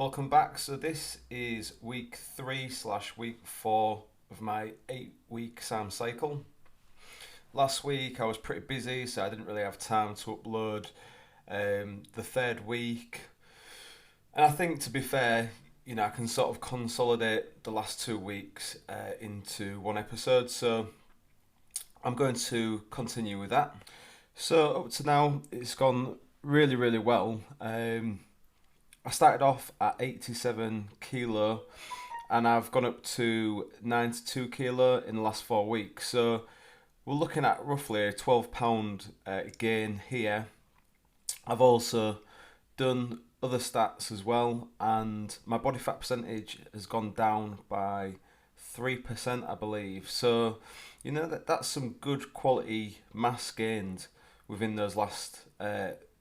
Welcome back. So this is week 3/week 4 of my 8-week Sarms cycle. Last week I was pretty busy, so I didn't really have time to upload the third week. And I think, to be fair, I can sort of consolidate the last 2 weeks into one episode. So I'm going to continue with that. So up to now, it's gone really, really well. I started off at 87 kilo and I've gone up to 92 kilo in the last 4 weeks. So we're looking at roughly a 12-pound gain here. I've also done other stats as well, and my body fat percentage has gone down by 3%, I believe. So, that's some good quality mass gained within those last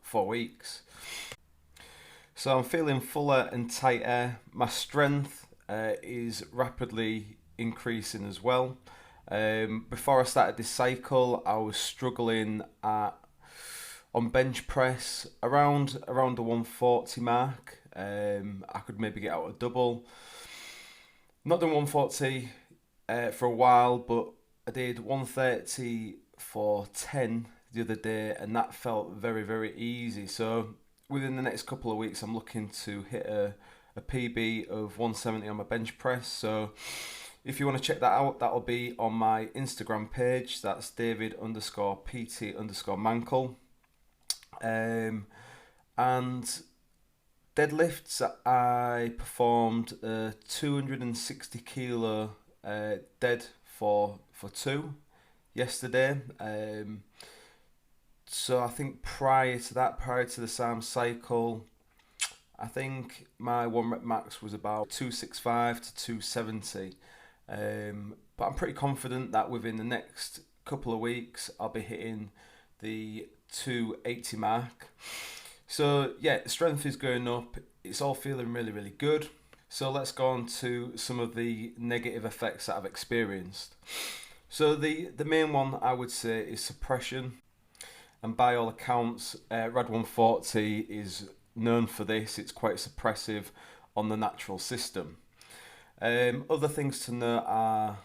4 weeks. So I'm feeling fuller and tighter. My strength is rapidly increasing as well. Before I started this cycle, I was struggling on bench press around the 140 mark. I could maybe get out a double. Not done 140 for a while, but I did 130 for 10 the other day, and that felt very, very easy. So within the next couple of weeks, I'm looking to hit a PB of 170 on my bench press. So if you want to check that out, that'll be on my Instagram page. That's David_PT_Mankel. And deadlifts, I performed a 260 kilo dead for 2 yesterday. So I think prior to the Sarms cycle, I think my 1 rep max was about 265 to 270. But I'm pretty confident that within the next couple of weeks, I'll be hitting the 280 mark. So yeah, strength is going up. It's all feeling really, really good. So let's go on to some of the negative effects that I've experienced. So the main one I would say is suppression. And by all accounts, Rad 140 is known for this. It's quite suppressive on the natural system. Other things to note are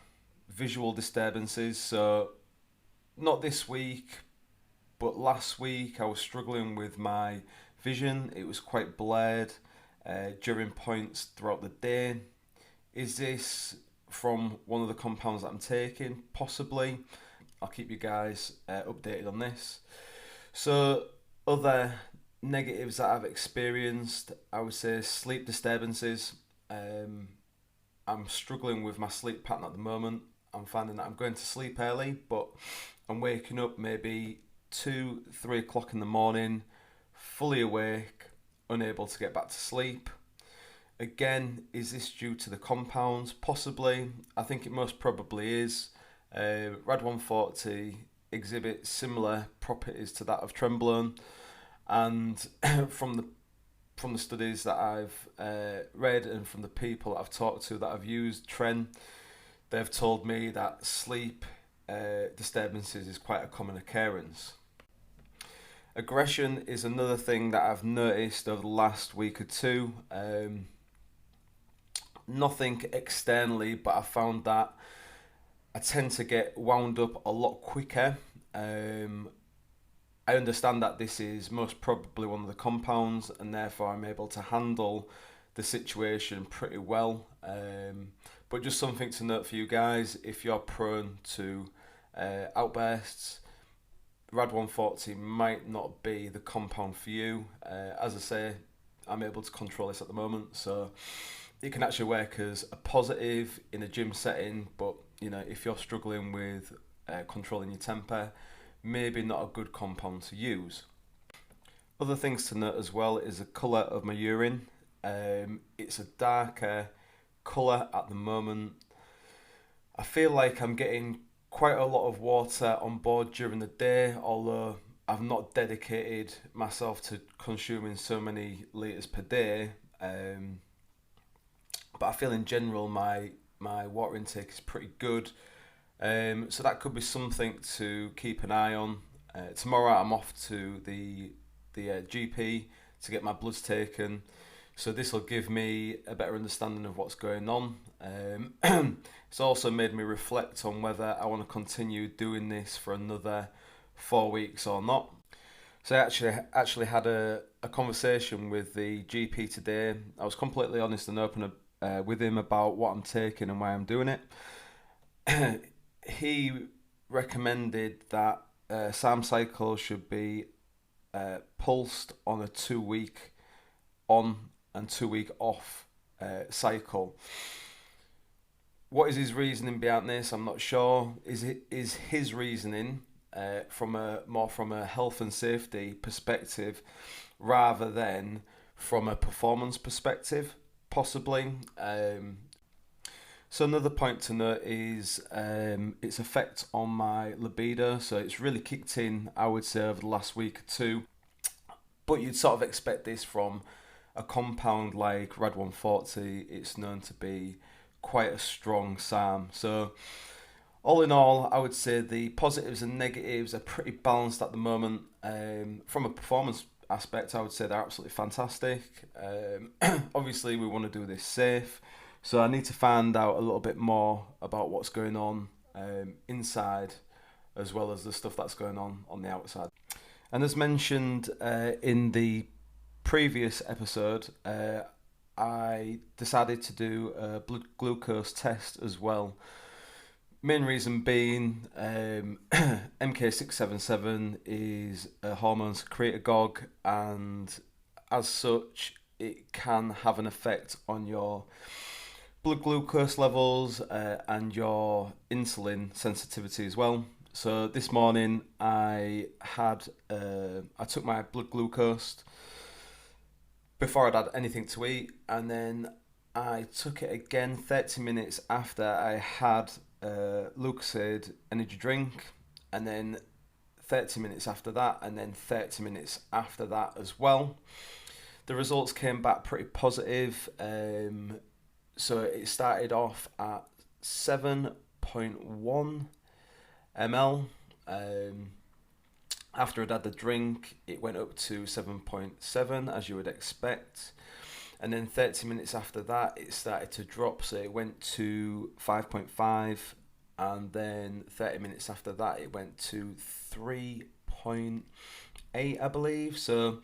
visual disturbances. So not this week, but last week I was struggling with my vision. It was quite blurred during points throughout the day. Is this from one of the compounds that I'm taking? Possibly. I'll keep you guys updated on this. So other negatives that I've experienced, I would say sleep disturbances. I'm struggling with my sleep pattern at the moment. I'm finding that I'm going to sleep early, but I'm waking up maybe 2-3 o'clock in the morning, fully awake, unable to get back to sleep. Again, is this due to the compounds? Possibly. I think it most probably is. Rad 140 exhibits similar properties to that of Trenbolone, and from the studies that I've read and from the people that I've talked to that have used Tren, they've told me that sleep disturbances is quite a common occurrence. Aggression is another thing that I've noticed over the last week or two. Nothing externally, but I found that I tend to get wound up a lot quicker. I understand that this is most probably one of the compounds, and therefore I'm able to handle the situation pretty well. But just something to note for you guys, if you're prone to outbursts, Rad 140 might not be the compound for you. As I say, I'm able to control this at the moment, so it can actually work as a positive in a gym setting, but if you're struggling with controlling your temper, maybe not a good compound to use. Other things to note as well is the colour of my urine. It's a darker colour at the moment. I feel like I'm getting quite a lot of water on board during the day, although I've not dedicated myself to consuming so many litres per day. But I feel in general my water intake is pretty good. So that could be something to keep an eye on. Tomorrow I'm off to the GP to get my bloods taken, So this will give me a better understanding of what's going on. It's also made me reflect on whether I want to continue doing this for another 4 weeks or not. So I actually had a conversation with the GP today. I was completely honest and open with him about what I'm taking and why I'm doing it. He recommended that Sarms cycle should be pulsed on a 2 week on and 2 week off cycle. What is his reasoning behind this? I'm not sure. Is his reasoning from a health and safety perspective rather than from a performance perspective, possibly? So another point to note is its effect on my libido. So it's really kicked in, I would say, over the last week or two. But you'd sort of expect this from a compound like Rad 140. It's known to be quite a strong SARM. So all in all, I would say the positives and negatives are pretty balanced at the moment. From a performance aspect, I would say they're absolutely fantastic. Obviously, we want to do this safe. So I need to find out a little bit more about what's going on inside, as well as the stuff that's going on the outside. And as mentioned in the previous episode, I decided to do a blood glucose test as well. Main reason being MK677 is a hormone secretagogue, and as such it can have an effect on your blood glucose levels and your insulin sensitivity as well. So this morning I took my blood glucose before I'd had anything to eat, and then I took it again 30 minutes after I had Lucozade energy drink, and then 30 minutes after that, and then 30 minutes after that as well. The results came back pretty positive. So it started off at 7.1 ml. After I'd had the drink, it went up to 7.7, as you would expect. And then 30 minutes after that, it started to drop. So it went to 5.5. And then 30 minutes after that, it went to 3.8, I believe. So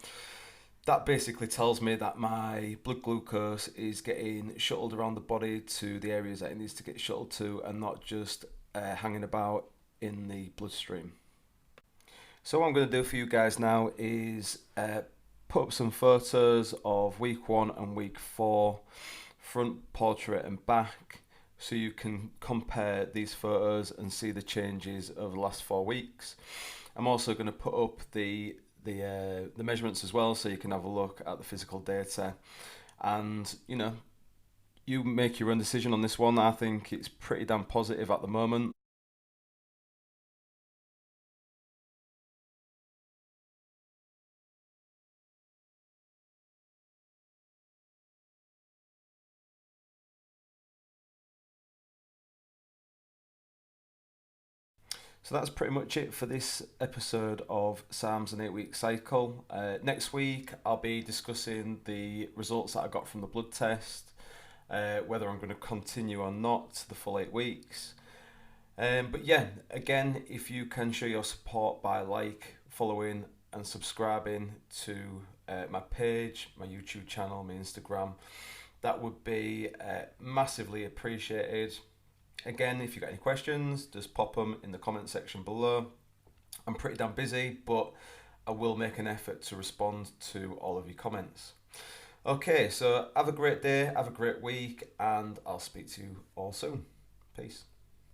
that basically tells me that my blood glucose is getting shuttled around the body to the areas that it needs to get shuttled to, and not just hanging about in the bloodstream. So what I'm going to do for you guys now is put up some photos of week 1 and week 4, front, portrait and back, so you can compare these photos and see the changes over the last 4 weeks. I'm also going to put up the measurements as well, so you can have a look at the physical data, and you make your own decision on this one. I think it's pretty damn positive at the moment. So that's pretty much it for this episode of Sarms and 8 Week Cycle. Next week I'll be discussing the results that I got from the blood test, whether I'm going to continue or not the full 8 weeks. But yeah, again, if you can show your support by following and subscribing to my page, my YouTube channel, my Instagram, that would be massively appreciated. Again, if you've got any questions, just pop them in the comment section below. I'm pretty damn busy, but I will make an effort to respond to all of your comments. Okay, so have a great day, have a great week, and I'll speak to you all soon. Peace.